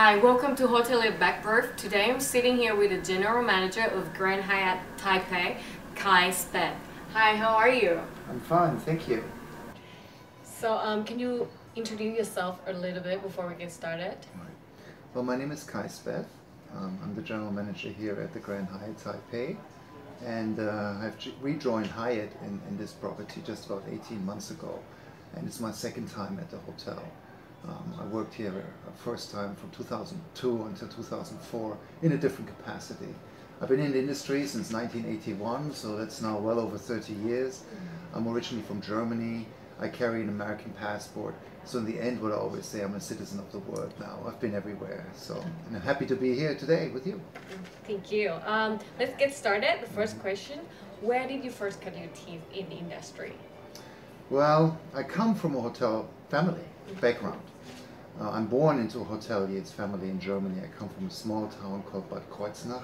Hi, welcome to Hotelier Backbrief. Today I'm sitting here with the General Manager of Grand Hyatt Taipei, Kai Speth. Hi, how are you? I'm fine, thank you. So, can you introduce yourself a little bit before we get started? Right. Well, my name is Kai Speth. I'm the General Manager here at the Grand Hyatt Taipei, and I've rejoined Hyatt in this property just about 18 months ago, and it's my second time at the hotel. I worked here first time from 2002 until 2004 in a different capacity. I've been in the industry since 1981, so that's now well over 30 years. I'm originally from Germany. I carry an American passport, so in the end what I always say, I'm a citizen of the world now. I've been everywhere, and I'm happy to be here today with you. Thank you. Let's get started. The first question, where did you first cut your teeth in the industry? Well, I come from a hotel family background. I'm born into a hotelier's family in Germany. I come from a small town called Bad Kreuznach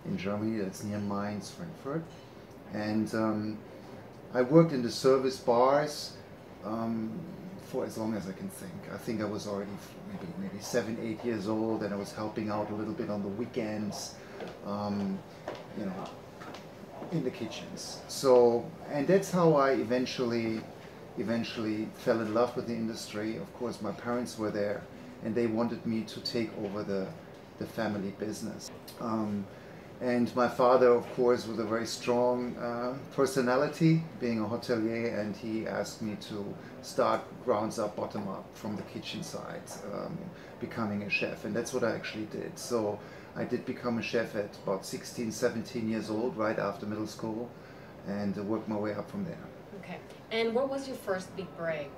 in Germany, that's near Mainz, Frankfurt. And I worked in the service bars for as long as I can think. I think I was already maybe 7, 8 years old, and I was helping out a little bit on the weekends, you know, in the kitchens. So, and that's how I eventually fell in love with the industry. Of course, my parents were there, and they wanted me to take over the family business. And my father, of course, was a very strong personality, being a hotelier, and he asked me to start grounds up, bottom up, from the kitchen side, becoming a chef, and that's what I actually did. So I did become a chef at about 16, 17 years old, right after middle school, and worked my way up from there. Okay. And what was your first big break?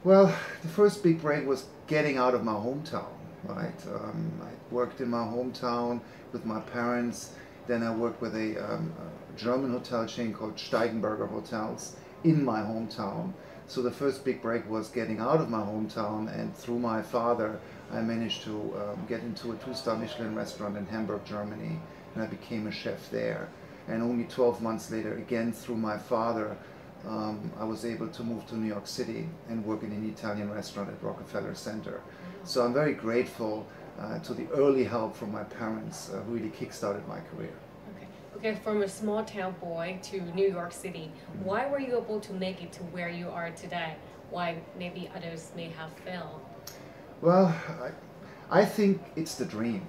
Well, the first big break was getting out of my hometown, right? I worked in my hometown with my parents. Then I worked with a German hotel chain called Steigenberger Hotels in my hometown. So the first big break was getting out of my hometown, and through my father, I managed to get into a 2-star Michelin restaurant in Hamburg, Germany, and I became a chef there. And only 12 months later, again through my father, I was able to move to New York City and work in an Italian restaurant at Rockefeller Center. So I'm very grateful to the early help from my parents, who really kick-started my career. Okay, from a small town boy to New York City, why were you able to make it to where you are today? Why maybe others may have failed? Well, I think it's the dream.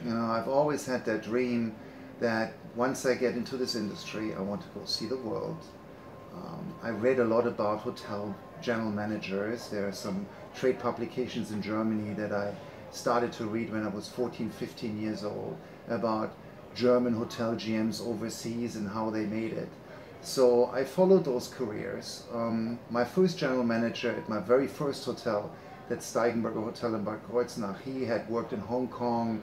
You know, I've always had that dream that once I get into this industry, I want to go see the world. I read a lot about hotel general managers. There are some trade publications in Germany that I started to read when I was 14, 15 years old about German hotel GMs overseas and how they made it. So I followed those careers. My first general manager at my very first hotel, that Steigenberger Hotel in Bad Kreuznach, he had worked in Hong Kong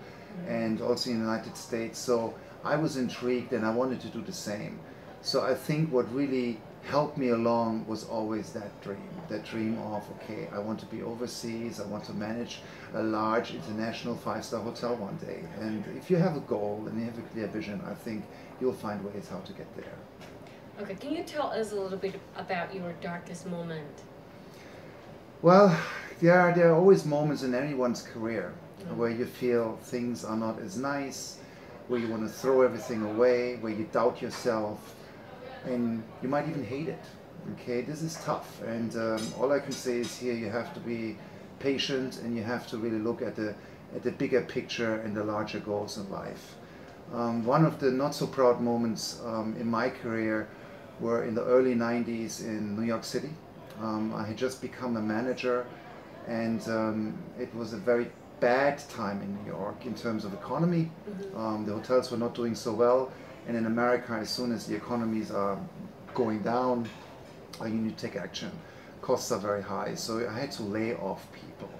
and also in the United States. So I was intrigued and I wanted to do the same. So I think what really helped me along was always that dream of, okay, I want to be overseas, I want to manage a large international 5-star hotel one day. And if you have a goal and you have a clear vision, I think you'll find ways how to get there. Okay, can you tell us a little bit about your darkest moment? Well, there are always moments in anyone's career where you feel things are not as nice, where you want to throw everything away, where you doubt yourself, and you might even hate it. Okay, this is tough, and all I can say is here you have to be patient, and you have to really look at the bigger picture and the larger goals in life. One of the not so proud moments in my career were in the early 90s in New York City. I had just become a manager, and it was a very bad time in New York in terms of economy. The hotels were not doing so well, and in America, as soon as the economies are going down, you need to take action. Costs are very high, so I had to lay off people.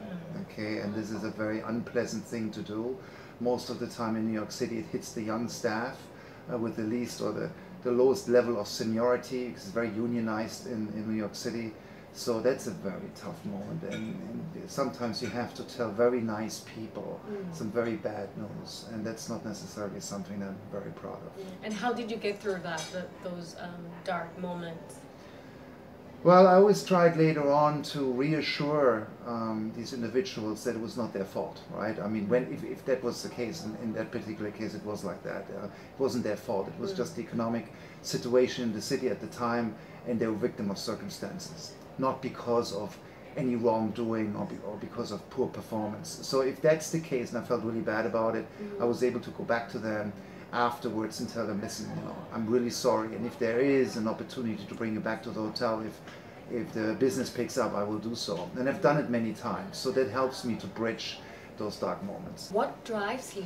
Okay, and this is a very unpleasant thing to do. Most of the time in New York City, it hits the young staff with the least or the lowest level of seniority, because it's very unionized in New York City. So that's a very tough moment, and sometimes you have to tell very nice people some very bad news, and that's not necessarily something that I'm very proud of. And how did you get through those dark moments? Well, I always tried later on to reassure these individuals that it was not their fault, right? I mean, if that was the case, in that particular case, it was like that. It wasn't their fault. It was just the economic situation in the city at the time, and they were victim of circumstances, not because of any wrongdoing or because of poor performance. So if that's the case, and I felt really bad about it, I was able to go back to them afterwards and tell them, listen, I'm really sorry, and if there is an opportunity to bring you back to the hotel, if the business picks up, I will do so. And I've done it many times, so that helps me to bridge those dark moments. What drives you?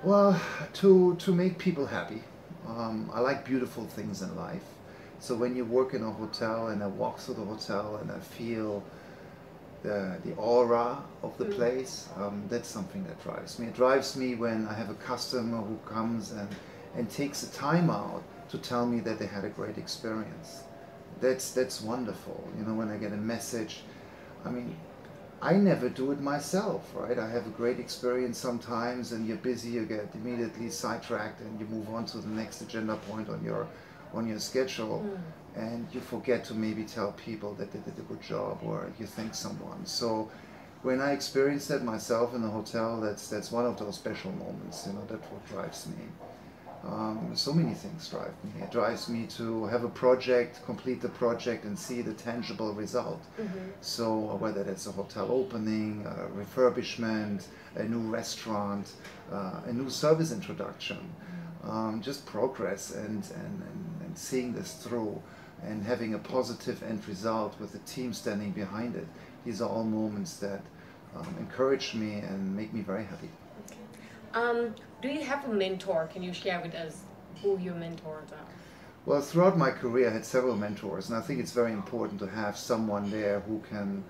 Well, to make people happy. I like beautiful things in life. So when you work in a hotel and I walk through the hotel and I feel the aura of the place, that's something that drives me. It drives me when I have a customer who comes and takes the time out to tell me that they had a great experience. That's wonderful. When I get a message, I mean, I never do it myself, right? I have a great experience sometimes, and you're busy, you get immediately sidetracked, and you move on to the next agenda point on your schedule, and you forget to maybe tell people that they did a good job, or you thank someone. So when I experience that myself in the hotel, that's one of those special moments. That's what drives me. So many things drive me. It drives me to have a project, complete the project, and see the tangible result. So whether that's a hotel opening, a refurbishment, a new restaurant, a new service introduction, just progress and seeing this through and having a positive end result with the team standing behind it. These are all moments that encourage me and make me very happy. Okay. Do you have a mentor? Can you share with us who your mentors are? Well, throughout my career I had several mentors, and I think it's very important to have someone there who can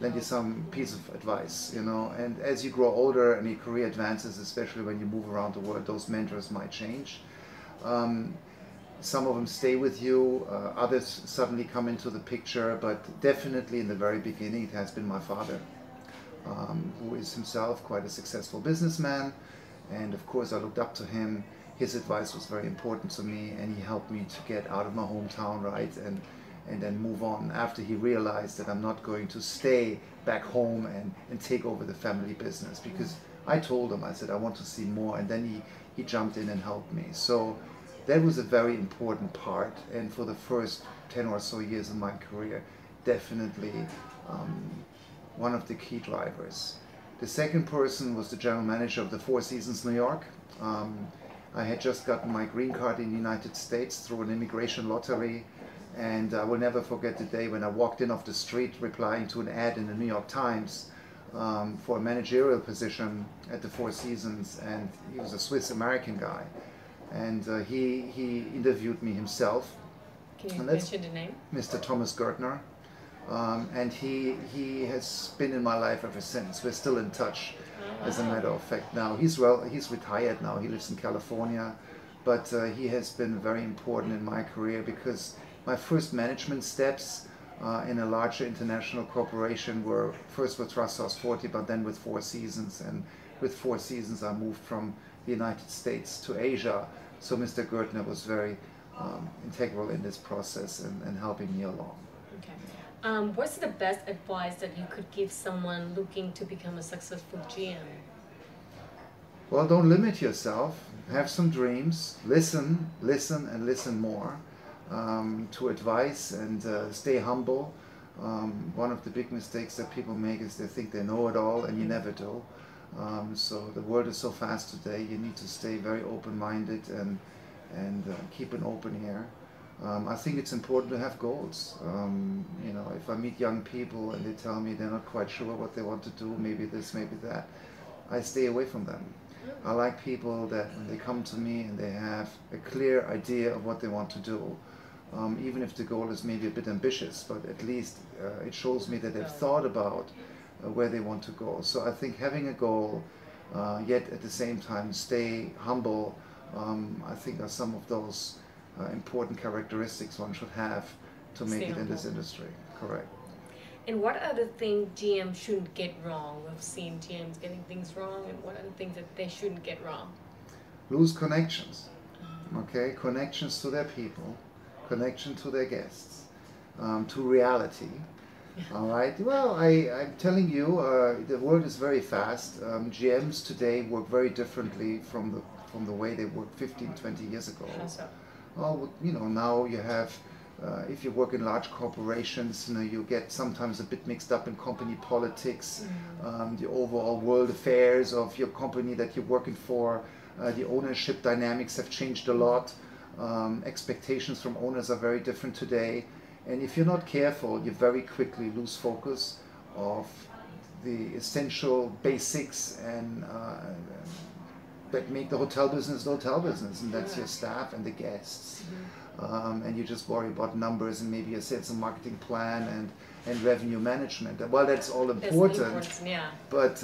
lend you some piece of advice, and as you grow older and your career advances, especially when you move around the world, those mentors might change. Some of them stay with you, others suddenly come into the picture, but definitely in the very beginning it has been my father, who is himself quite a successful businessman, and of course I looked up to him. His advice was very important to me, and he helped me to get out of my hometown, right, and then move on after he realized that I'm not going to stay back home and take over the family business, because I told him, I said, I want to see more, and then he jumped in and helped me. So that was a very important part, and for the first 10 or so years of my career, definitely one of the key drivers. The second person was the General Manager of the Four Seasons New York. I had just gotten my green card in the United States through an immigration lottery, and I will never forget the day when I walked in off the street replying to an ad in the New York Times for a managerial position at the Four Seasons, and he was a Swiss-American guy, and he interviewed me himself. Can you mention the name? Mr. Thomas Gertner, and he has been in my life ever since. We're still in touch. As a matter of fact, now he's retired now. He lives in California, but he has been very important in my career, because my first management steps in a larger international corporation were first with Trust House 40, but then with Four Seasons. And with Four Seasons, I moved from the United States to Asia. So Mr. Gertner was very integral in this process and helping me along. Okay. What's the best advice that you could give someone looking to become a successful GM? Well, don't limit yourself. Have some dreams. Listen, and listen more to advice, and stay humble. One of the big mistakes that people make is they think they know it all, and you never do. So the world is so fast today. You need to stay very open-minded and keep an open ear. I think it's important to have goals. If I meet young people and they tell me they're not quite sure what they want to do, maybe this, maybe that, I stay away from them. I like people that when they come to me and they have a clear idea of what they want to do, even if the goal is maybe a bit ambitious, but at least it shows me that they've thought about where they want to go. So I think having a goal, yet at the same time stay humble, I think are some of those important characteristics one should have to make it in this industry. Correct. And what are the things GMs shouldn't get wrong? We've seen GMs getting things wrong, and what are the things that they shouldn't get wrong? Lose connections. Okay, connections to their people, connection to their guests, to reality. All right. Well, I'm telling you, the world is very fast. GMs today work very differently from the way they worked 15, 20 years ago. How so? Oh, now you have, if you work in large corporations, you get sometimes a bit mixed up in company politics, the overall world affairs of your company that you're working for. The ownership dynamics have changed a lot. Expectations from owners are very different today. And if you're not careful, you very quickly lose focus of the essential basics and that make the hotel business, and that's your staff and the guests. And you just worry about numbers and maybe a sales and marketing plan and revenue management. Well, that's all important, but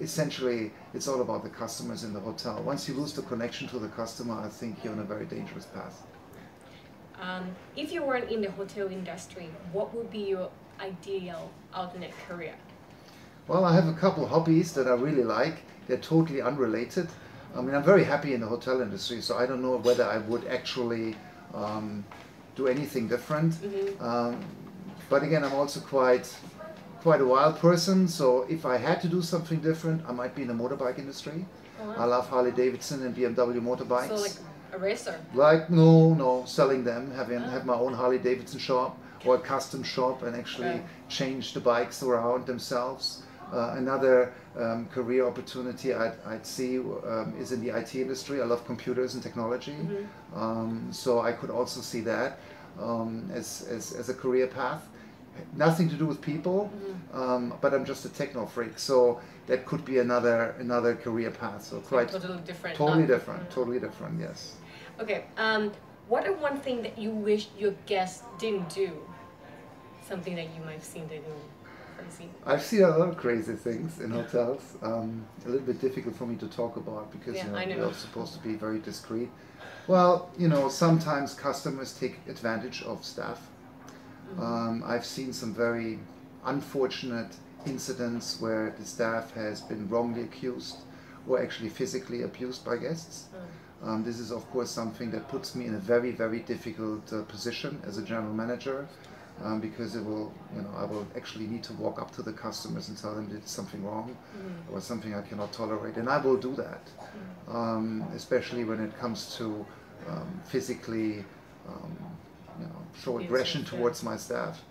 essentially it's all about the customers in the hotel. Once you lose the connection to the customer, I think you're on a very dangerous path. If you weren't in the hotel industry, what would be your ideal alternate career? Well, I have a couple hobbies that I really like. They're totally unrelated. I mean, I'm very happy in the hotel industry, so I don't know whether I would actually do anything different. But again, I'm also quite a wild person, so if I had to do something different, I might be in the motorbike industry. I love Harley Davidson and BMW motorbikes. So like a racer? Like, no, selling them, have my own Harley Davidson shop or a custom shop and actually change the bikes around themselves. Another career opportunity I'd see is in the IT industry. I love computers and technology, so I could also see that as a career path. Nothing to do with people, but I'm just a techno freak, so that could be another career path. So quite totally different. Totally different. Yes. Okay. What are one thing that you wish your guests didn't do? Something that you might have seen they do crazy. I've seen a lot of crazy things in hotels. A little bit difficult for me to talk about because we're supposed to be very discreet. Well, sometimes customers take advantage of staff. I've seen some very unfortunate incidents where the staff has been wrongly accused or actually physically abused by guests. This is of course something that puts me in a very, very difficult position as a general manager, because I will actually need to walk up to the customers and tell them there's something wrong or something I cannot tolerate, and I will do that, especially when it comes to physically show aggression towards my staff.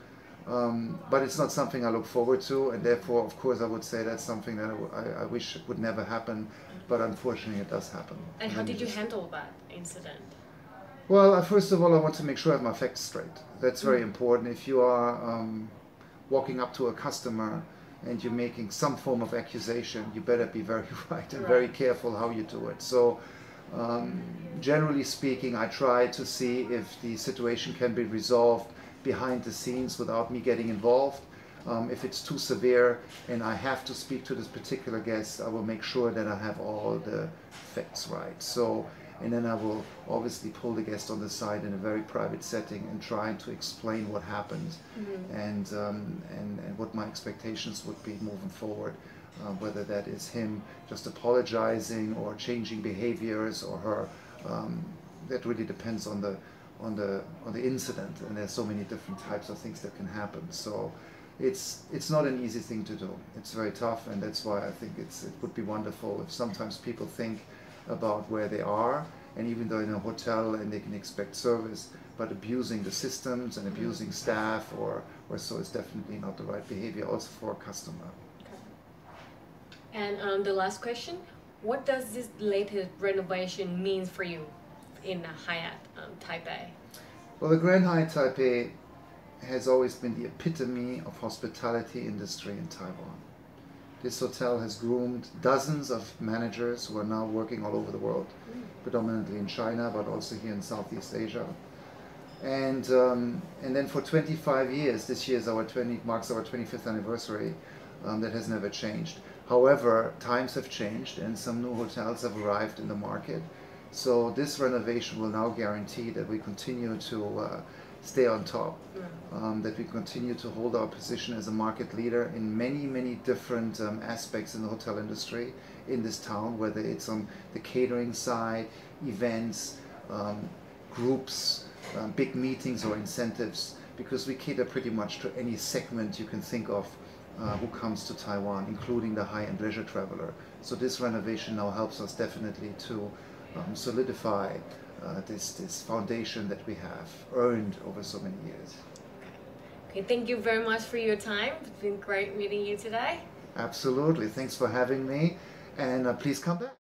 But it's not something I look forward to, and therefore, of course, I would say that's something that I wish would never happen, but unfortunately it does happen. And how did you handle that incident? Well, first of all, I want to make sure I have my facts straight. That's very important. If you are walking up to a customer and you're making some form of accusation, you better be very right and very careful how you do it. So generally speaking, I try to see if the situation can be resolved behind the scenes without me getting involved. If it's too severe and I have to speak to this particular guest, I will make sure that I have all the facts right. And then I will obviously pull the guest on the side in a very private setting and try to explain what happened and what my expectations would be moving forward. Whether that is him just apologizing or changing behaviors or her, that really depends on the incident, and there's so many different types of things that can happen. So it's not an easy thing to do. It's very tough, and that's why I think it would be wonderful if sometimes people think about where they are, and even though in a hotel and they can expect service, but abusing the systems and abusing staff or so is definitely not the right behavior also for a customer. And the last question, what does this latest renovation mean for you in Hyatt Taipei? Well, the Grand Hyatt Taipei has always been the epitome of hospitality industry in Taiwan. This hotel has groomed dozens of managers who are now working all over the world, predominantly in China, but also here in Southeast Asia. And then for 25 years, this year marks our 25th anniversary, that has never changed. However, times have changed and some new hotels have arrived in the market. So this renovation will now guarantee that we continue to stay on top, that we continue to hold our position as a market leader in many, many different aspects in the hotel industry in this town, whether it's on the catering side, events, groups, big meetings or incentives, because we cater pretty much to any segment you can think of who comes to Taiwan, including the high-end leisure traveler. So this renovation now helps us definitely to solidify this foundation that we have earned over so many years. Okay, thank you very much for your time. It's been great meeting you today. Absolutely. Thanks for having me, and please come back.